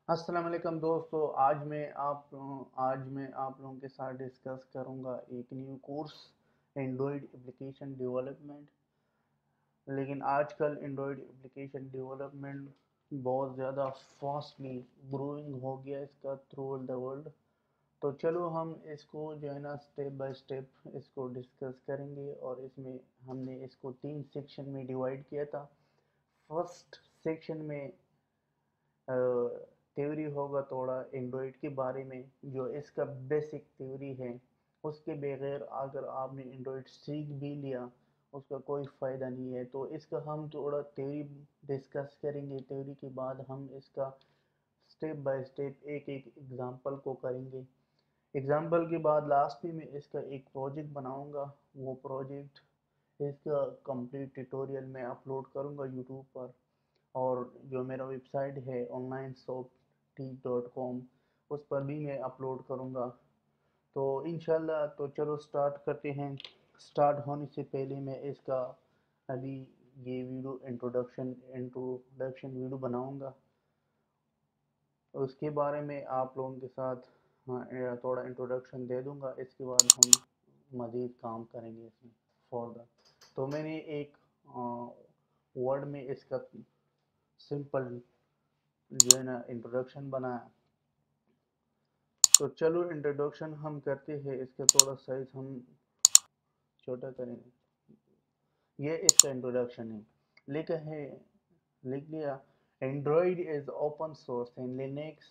السلام علیکم دوستو، آج میں آپ لوگوں کے ساتھ ڈسکس کروں گا ایک new course Android application development. لیکن آج کل اینڈرائڈ اپلیکیشن ڈیولپمنٹ بہت زیادہ فاسٹلی گروئنگ ہو گیا اس کا تھرو دا ورلڈ۔ تو چلو ہم اس کو جو ہے نا اسٹیپ بائی اسٹیپ اس کو ڈسکس کریں گے، اور اس میں ہم نے اس کو 3 سیکشن میں ڈیوائڈ کیا تھا۔ فرسٹ سیکشن میں تھیوری ہوگا تھوڑا اینڈرائڈ کے بارے میں، جو اس کا بیسک تھیوری ہے۔ اس کے بغیر اگر آپ نے اینڈرائڈ سیکھ بھی لیا اس کا کوئی فائدہ نہیں ہے، تو اس کا ہم تھوڑا تھیوری ڈسکس کریں گے۔ تھیوری کے بعد ہم اس کا سٹیپ بائی سٹیپ ایک ایک ایگزامپل کو کریں گے۔ ایگزامپل کے بعد لاسٹ میں اس کا ایک پروجیکٹ بناؤں گا۔ وہ پروجیکٹ اس کا کمپلیٹ ٹیٹوریل میں اپلوڈ کروں گا یوٹیوب پر، اور جو میرا ویب سائٹ ہے onlinesoft.com اس پر بھی میں اپلوڈ کروں گا۔ تو انشاءاللہ تو چلو سٹارٹ کرتے ہیں۔ سٹارٹ ہونے سے پہلے میں اس کا ابھی یہ ویڈیو انٹروڈکشن ویڈیو بناؤں گا، اس کے بارے میں آپ لوگوں کے ساتھ تھوڑا انٹروڈکشن دے دوں گا۔ اس کے بعد ہم مزید کام کریں گے اس میں فردر۔ تو میں نے ایک ورڈ میں اس کا سمپل جو ہے نا انٹروڈکشن بنایا۔ تو چلو انٹروڈکشن ہم کرتے ہیں، اس کا تھوڑا سائز ہم چھوٹا کریں گے۔ یہ اس کا انٹروڈکشن ہے۔ لکھ لیا: Android is open source and Linux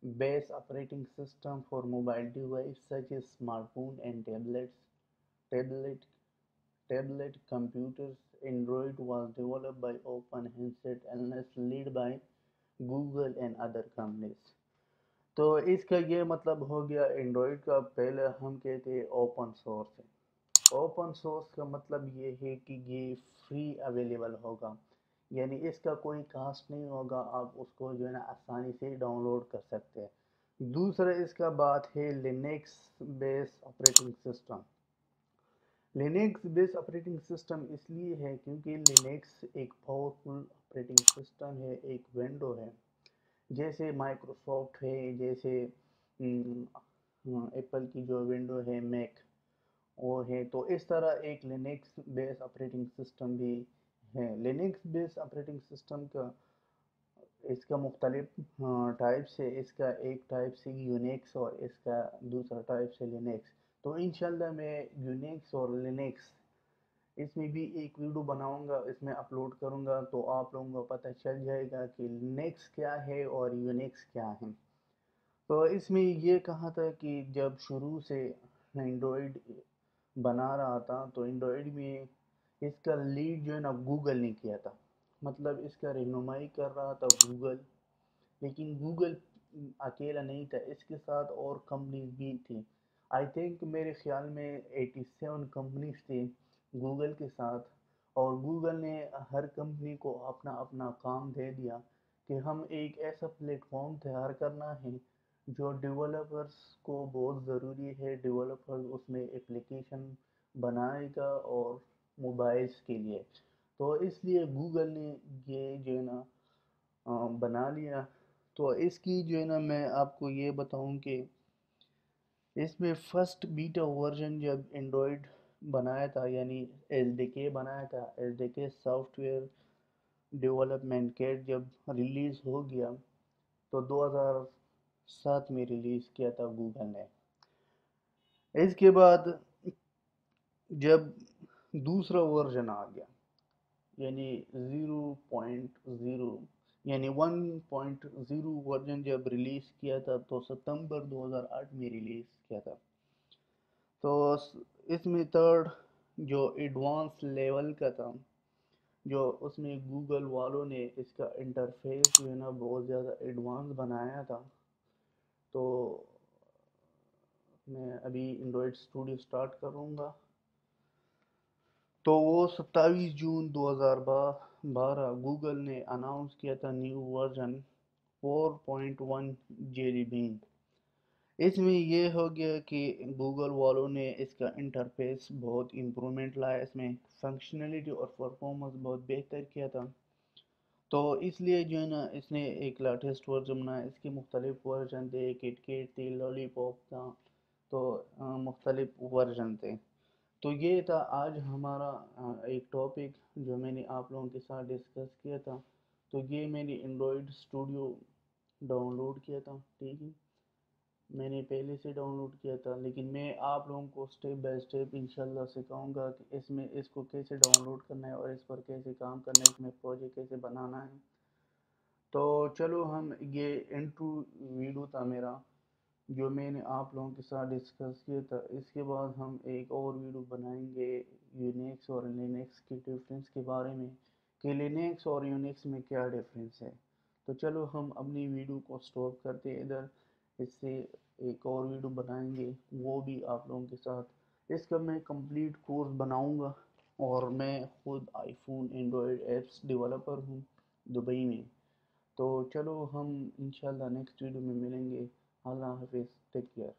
base operating system for mobile device such as smartphone and tablet computers. Android was developed by Open Handset Alliance led by Google and other companies. تو اس کا یہ مطلب ہو گیا Android کا، پہلے ہم کہتے ہیں اوپن سورس ہے۔ اوپن سورس کا مطلب یہ ہے کہ یہ فری اویلیبل ہوگا، یعنی اس کا کوئی کاسٹ نہیں ہوگا، آپ اس کو جو ہے نا آسانی سے ڈاؤن لوڈ کر سکتے ہیں۔ دوسرا اس کا بات ہے لینکس بیس آپریٹنگ سسٹم۔ لینکس بیس آپریٹنگ سسٹم اس لیے ہے کیونکہ لینکس ایک پاورفل آپریٹنگ سسٹم ہے، ایک ونڈو ہے، جیسے مائکروسافٹ ہے، جیسے ایپل کی جو ونڈو ہے میک وہ ہے، تو اس طرح ایک لینکس بیس آپریٹنگ سسٹم بھی ہے۔ لینکس بیس آپریٹنگ سسٹم کا اس کا مختلف ٹائپس ہے۔ اس کا ایک ٹائپ سے یونیکس اور اس کا دوسرا ٹائپ سے لینکس۔ تو انشاءاللہ میں یونیکس اور لینکس اس میں بھی ایک ویڈیو بناؤں گا، اس میں اپلوڈ کروں گا، تو آپ لوگوں کو پتہ چل جائے گا کہ لینکس کیا ہے اور یونیکس کیا ہے۔ تو اس میں یہ کہا تھا کہ جب شروع سے اینڈرائڈ بنا رہا تھا تو اینڈرائڈ میں اس کا لیڈ جو ہے نا گوگل نے کیا تھا، مطلب اس کا رہنمائی کر رہا تھا گوگل۔ لیکن گوگل اکیلا نہیں تھا، اس کے ساتھ اور کمپنیز بھی تھی۔ آئی تھنک میرے خیال میں 87 کمپنیز تھی گوگل کے ساتھ، اور گوگل نے ہر کمپنی کو اپنا اپنا کام دے دیا کہ ہم ایک ایسا پلیٹ فارم تیار کرنا ہے جو ڈیولپرز کو بہت ضروری ہے۔ ڈیولپر اس میں اپلیکیشن بنائے گا اور موبائلز کے لیے، تو اس لیے گوگل نے یہ جو ہے نا بنا لیا۔ تو اس کی جو ہے نا میں آپ کو یہ بتاؤں کہ اس میں فرسٹ بیٹا ورژن جب اینڈرائڈ بنایا تھا، یعنی ایس ڈی کے بنایا تھا، ایس ڈی کے سافٹ ویئر ڈیولپمنٹ کٹ جب ریلیز ہو گیا تو 2007 میں ریلیز کیا تھا گوگل نے۔ اس کے بعد جب دوسرا ورژن آ گیا، یعنی 0.0 یعنی 1.0 ورژن جب ریلیز کیا تھا تو ستمبر 2008 میں ریلیز کیا تھا۔ تو اس میں تھرڈ جو ایڈوانس لیول کا تھا، جو اس میں گوگل والوں نے اس کا انٹرفیس جو ہے نا بہت زیادہ ایڈوانس بنایا تھا۔ تو میں ابھی اینڈرائڈ اسٹوڈیو سٹارٹ کروں گا، تو وہ 27 جون 2012 گوگل نے اناؤنس کیا تھا نیو ورژن 4.1 جیلی بین۔ اس میں یہ ہو گیا کہ گوگل والوں نے اس کا انٹرفیس بہت امپرومنٹ لایا، اس میں فنکشنلٹی اور پرفارمنس بہت بہتر کیا تھا۔ تو اس لیے جو ہے نا اس نے ایک لیٹسٹ ورژن بنایا. اس کے مختلف ورژن تھے، کٹ کٹ تھی، لالی پاپ تھا، تو مختلف ورژن تھے. تو یہ تھا آج ہمارا ایک ٹاپک جو میں نے آپ لوگوں کے ساتھ ڈسکس کیا تھا. تو یہ میں نے اینڈرائڈ اسٹوڈیو ڈاؤن لوڈ کیا تھا، ٹھیک ہے. میں نے پہلے سے ڈاؤن لوڈ کیا تھا، لیکن میں آپ لوگوں کو اسٹیپ بائی اسٹیپ انشاءاللہ سکھاؤں گا کہ اس کو کیسے ڈاؤن لوڈ کرنا ہے اور اس پر کیسے کام کرنا ہے، اس میں پروجیکٹ کیسے بنانا ہے. تو چلو ہم یہ انٹرو ویڈیو تھا میرا جو میں نے آپ لوگوں کے ساتھ ڈسکس کیا تھا. اس کے بعد ہم ایک اور ویڈیو بنائیں گے یونیکس اور لینکس کی ڈفرینس کے بارے میں، کہ لینکس اور یونیکس میں کیا ڈفرینس ہے. تو چلو ہم اپنی ویڈیو کو سٹاپ کرتے ادھر. اس سے ایک اور ویڈیو بنائیں گے، وہ بھی آپ لوگوں کے ساتھ. اس کا میں کمپلیٹ کورس بناؤں گا، اور میں خود آئی فون اینڈرائڈ ایپس ڈیولپر ہوں دبئی میں. تو چلو ہم انشاءاللہ نیکسٹ ویڈیو میں ملیں گے. اللہ حافظ، ٹیک کیئر.